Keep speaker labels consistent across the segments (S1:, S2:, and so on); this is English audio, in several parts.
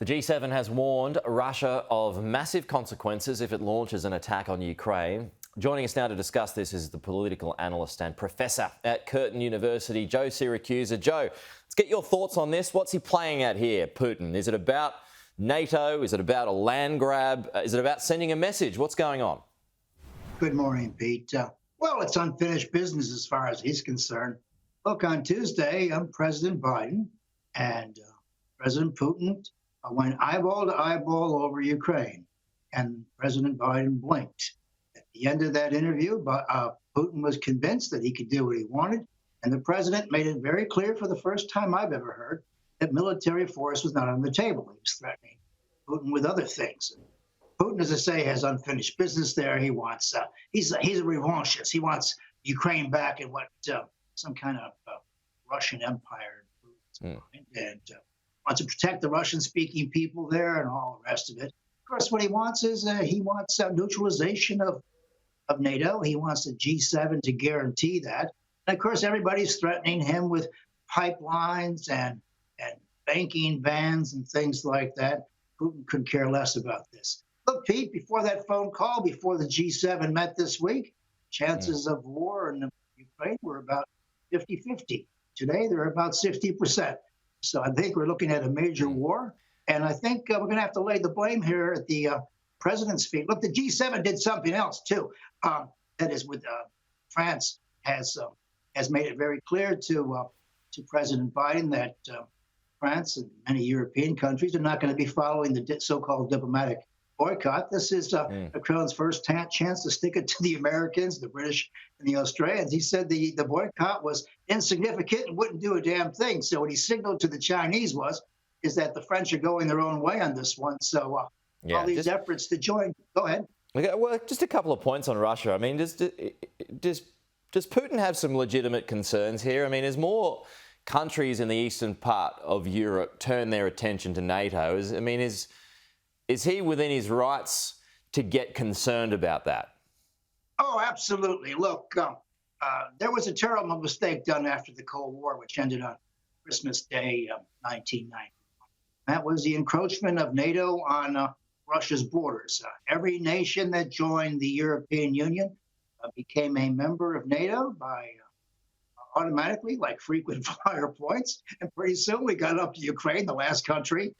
S1: The G7 has warned Russia of massive consequences if it launches an attack on Ukraine. Joining us now to discuss this is the political analyst and professor at Curtin University, Joe Siracusa. Joe, let's get your thoughts on this. What's he playing at here, Putin? Is it about NATO? Is it about a land grab? Is it about sending a message? What's going on?
S2: Good morning, Pete. Well, it's unfinished business as far as he's concerned. Look, on Tuesday, President Biden and President Putin went eyeball to eyeball over Ukraine, and President Biden blinked. At the end of that interview, Putin was convinced that he could do what he wanted, and the president made it very clear for the first time I've ever heard that military force was not on the table. He was threatening Putin with other things. Putin, as I say, has unfinished business there. He wants, he's a revanchist. He wants Ukraine back in what some kind of Russian empire, and wants to protect the Russian-speaking people there and all the rest of it. Of course, what he wants is neutralisation of NATO. He wants the G7 to guarantee that. And of course, everybody's threatening him with pipelines and banking bans and things like that. Putin couldn't care less about this. Look, Pete, before that phone call, before the G7 met this week, chances of war in Ukraine were about 50-50. Today, they're about 60%. So I think we're looking at a major war. And I think we're going to have to lay the blame here at the president's feet. Look, the G7 did something else, too. That is, with France has made it very clear to President Biden that France and many European countries are not going to be following the so-called diplomatic boycott. This is Macron's first chance to stick it to the Americans, the British, and the Australians. He said the boycott was insignificant and wouldn't do a damn thing. So what he signaled to the Chinese is that the French are going their own way on this one. So all these efforts to join. Go ahead.
S1: Okay, well, just a couple of points on Russia. I mean, does Putin have some legitimate concerns here? I mean, as more countries in the eastern part of Europe turn their attention to NATO, is he within his rights to get concerned about that?
S2: Oh, absolutely. Look, there was a terrible mistake done after the Cold War, which ended on Christmas Day, 1990. That was the encroachment of NATO on Russia's borders. Every nation that joined the European Union became a member of NATO by automatically, like frequent flyer points. And pretty soon we got up to Ukraine, the last country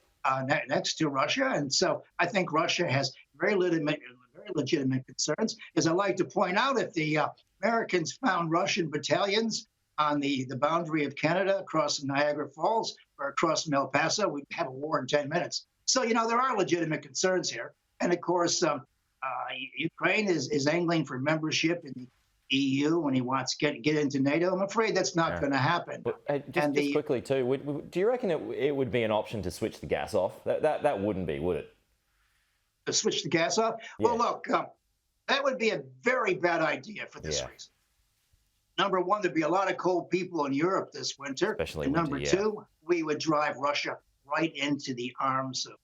S2: next to Russia. And so I think Russia has very legitimate concerns. As I like to point out, if the Americans found Russian battalions on the boundary of Canada across the Niagara Falls or across El Paso, we'd have a war in 10 minutes. So, there are legitimate concerns here. And of course, Ukraine is angling for membership in the EU when he wants to get into NATO. I'm afraid that's not going to happen.
S1: Just quickly too, do you reckon it would be an option to switch the gas off? That wouldn't be, would it?
S2: To switch the gas off? Yeah. Well, look, that would be a very bad idea for this reason. Number one, there'd be a lot of cold people in Europe this winter.
S1: Especially
S2: and
S1: winter,
S2: number two, we would drive Russia right into the arms of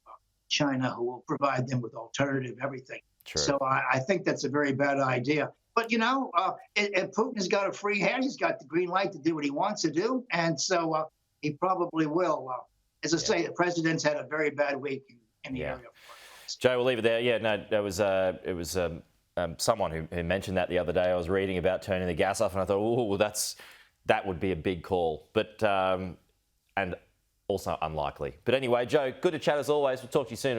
S2: China, who will provide them with alternative everything.
S1: True.
S2: So I think that's a very bad idea. But, Putin has got a free hand. He's got the green light to do what he wants to do. And so he probably will. As I say, the president's had a very bad week in the area.
S1: Joe, we'll leave it there. Yeah, no, it was someone who mentioned that the other day. I was reading about turning the gas off, and I thought, oh, well, that would be a big call. But and also unlikely. But anyway, Joe, good to chat as always. We'll talk to you soon.